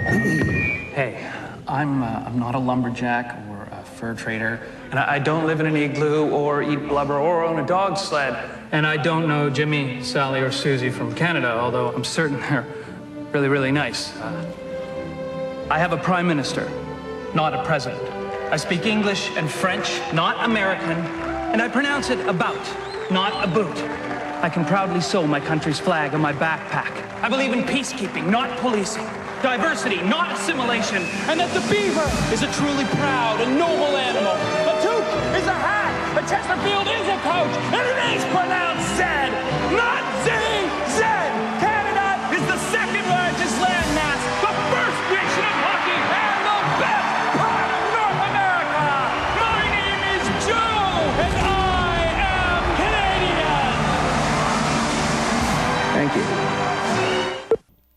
Hey, I'm not a lumberjack or a fur trader, and I don't live in an igloo or eat blubber or own a dog sled. And I don't know Jimmy, Sally, or Susie from Canada, although I'm certain they're really, really nice. I have a prime minister, not a president. I speak English and French, not American, and I pronounce it about, not a boot. I can proudly sew my country's flag on my backpack. I believe in peacekeeping, not policing. Diversity, not assimilation. And that the beaver is a truly proud and noble animal. A toque is a hat. A Chesterfield is a coach. And it is pronounced Zed, not Z-Z. Canada is the second largest landmass, the first nation of hockey, and the best part of North America. My name is Joe, and I am Canadian. Thank you.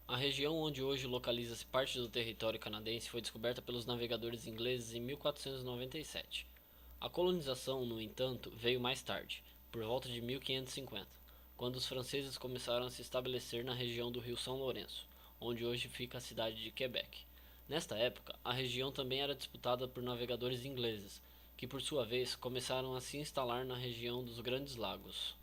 A região onde hoje localiza-se parte do território canadense foi descoberta pelos navegadores ingleses em 1497. A colonização, no entanto, veio mais tarde, por volta de 1550, quando os franceses começaram a se estabelecer na região do rio São Lourenço, onde hoje fica a cidade de Quebec. Nesta época, a região também era disputada por navegadores ingleses, que por sua vez começaram a se instalar na região dos Grandes Lagos.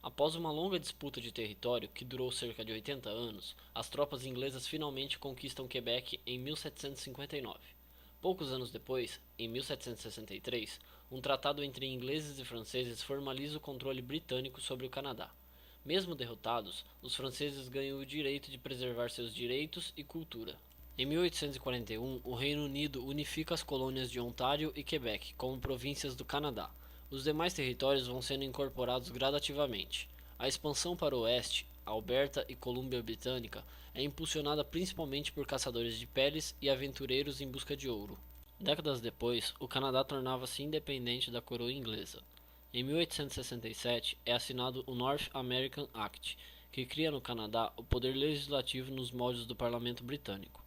Após uma longa disputa de território, que durou cerca de 80 anos, as tropas inglesas finalmente conquistam Quebec em 1759. Poucos anos depois, em 1763, um tratado entre ingleses e franceses formaliza o controle britânico sobre o Canadá. Mesmo derrotados, os franceses ganham o direito de preservar seus direitos e cultura. Em 1841, o Reino Unido unifica as colônias de Ontário e Quebec como províncias do Canadá. Os demais territórios vão sendo incorporados gradativamente. A expansão para o oeste, Alberta e Colômbia Britânica, é impulsionada principalmente por caçadores de peles e aventureiros em busca de ouro. Décadas depois, o Canadá tornava-se independente da coroa inglesa. Em 1867 é assinado o North American Act, que cria no Canadá o poder legislativo nos moldes do Parlamento Britânico.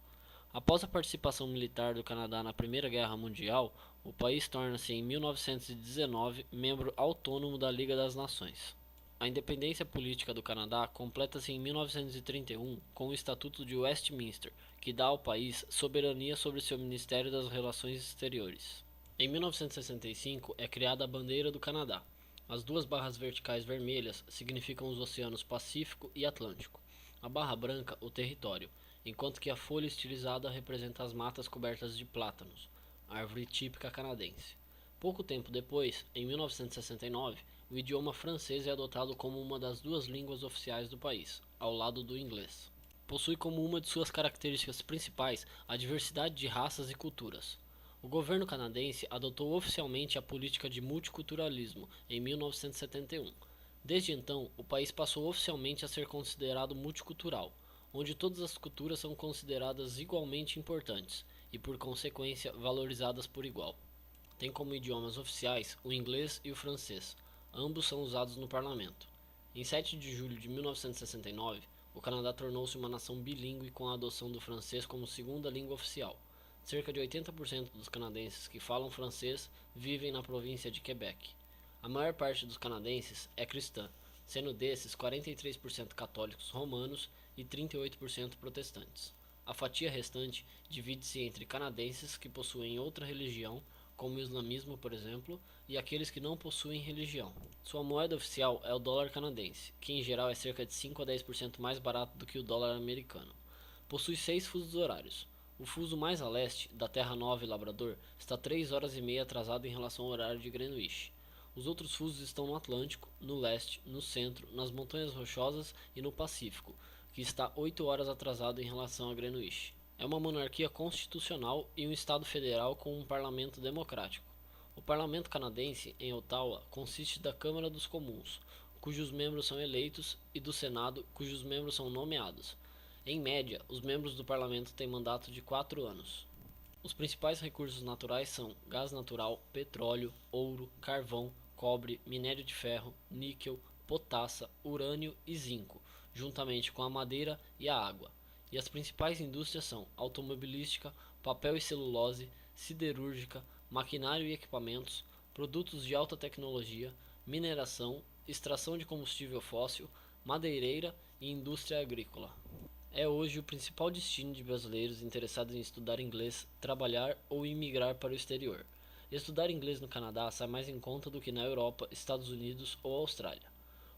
Após a participação militar do Canadá na Primeira Guerra Mundial, o país torna-se em 1919 membro autônomo da Liga das Nações. A independência política do Canadá completa-se em 1931 com o Estatuto de Westminster, que dá ao país soberania sobre seu Ministério das Relações Exteriores. Em 1965 é criada a Bandeira do Canadá. As duas barras verticais vermelhas significam os oceanos Pacífico e Atlântico. A barra branca, o território, enquanto que a folha estilizada representa as matas cobertas de plátanos, árvore típica canadense. Pouco tempo depois, em 1969, o idioma francês é adotado como uma das duas línguas oficiais do país, ao lado do inglês. Possui como uma de suas características principais a diversidade de raças e culturas. O governo canadense adotou oficialmente a política de multiculturalismo em 1971. Desde então, o país passou oficialmente a ser considerado multicultural, onde todas as culturas são consideradas igualmente importantes e, por consequência, valorizadas por igual. Tem como idiomas oficiais o inglês e o francês. Ambos são usados no parlamento. Em 7 de julho de 1969, o Canadá tornou-se uma nação bilíngue com a adoção do francês como segunda língua oficial. Cerca de 80% dos canadenses que falam francês vivem na província de Quebec. A maior parte dos canadenses é cristã, sendo desses 43% católicos romanos e 38% protestantes. A fatia restante divide-se entre canadenses que possuem outra religião, como o islamismo, por exemplo, e aqueles que não possuem religião. Sua moeda oficial é o dólar canadense, que em geral é cerca de 5 a 10% mais barato do que o dólar americano. Possui 6 fusos horários. O fuso mais a leste, da Terra Nova e Labrador, está 3 horas e meia atrasado em relação ao horário de Greenwich. Os outros fusos estão no Atlântico, no leste, no centro, nas Montanhas Rochosas e no Pacífico, que está 8 horas atrasado em relação a Greenwich. É uma monarquia constitucional e um estado federal com um parlamento democrático. O parlamento canadense, em Ottawa, consiste da Câmara dos Comuns, cujos membros são eleitos, e do Senado, cujos membros são nomeados. Em média, os membros do parlamento têm mandato de 4 anos. Os principais recursos naturais são gás natural, petróleo, ouro, carvão, cobre, minério de ferro, níquel, potassa, urânio e zinco, juntamente com a madeira e a água. E as principais indústrias são automobilística, papel e celulose, siderúrgica, maquinário e equipamentos, produtos de alta tecnologia, mineração, extração de combustível fóssil, madeireira e indústria agrícola. É hoje o principal destino de brasileiros interessados em estudar inglês, trabalhar ou imigrar para o exterior. Estudar inglês no Canadá sai mais em conta do que na Europa, Estados Unidos ou Austrália.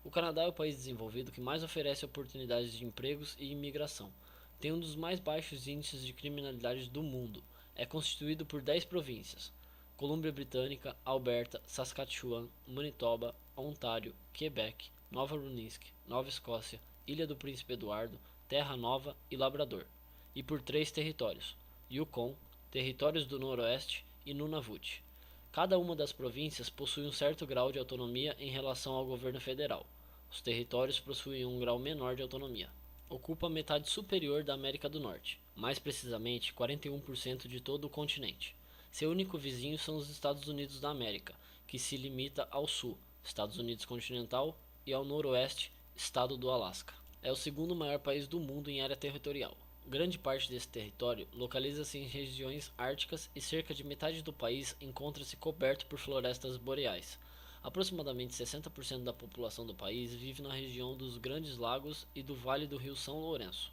O Canadá é o país desenvolvido que mais oferece oportunidades de empregos e imigração. Tem um dos mais baixos índices de criminalidade do mundo. É constituído por 10 províncias: Colômbia Britânica, Alberta, Saskatchewan, Manitoba, Ontário, Quebec, Nova Brunswick, Nova Escócia, Ilha do Príncipe Eduardo, Terra Nova e Labrador, e por 3 territórios: Yukon, Territórios do Noroeste e Nunavut. Cada uma das províncias possui um certo grau de autonomia em relação ao governo federal. Os territórios possuem um grau menor de autonomia. Ocupa metade superior da América do Norte, mais precisamente 41% de todo o continente. Seu único vizinho são os Estados Unidos da América, que se limita ao sul, Estados Unidos continental, e ao noroeste, estado do Alasca. É o segundo maior país do mundo em área territorial. Grande parte desse território localiza-se em regiões árticas e cerca de metade do país encontra-se coberto por florestas boreais. Aproximadamente 60% da população do país vive na região dos Grandes Lagos e do Vale do Rio São Lourenço.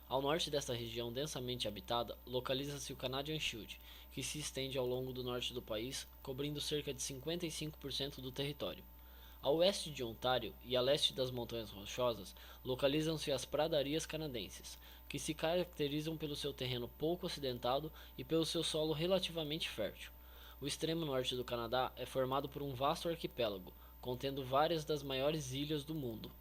Ao norte desta região densamente habitada, localiza-se o Canadian Shield, que se estende ao longo do norte do país, cobrindo cerca de 55% do território. A oeste de Ontário e a leste das Montanhas Rochosas localizam-se as pradarias canadenses, que se caracterizam pelo seu terreno pouco acidentado e pelo seu solo relativamente fértil. O extremo norte do Canadá é formado por um vasto arquipélago, contendo várias das maiores ilhas do mundo,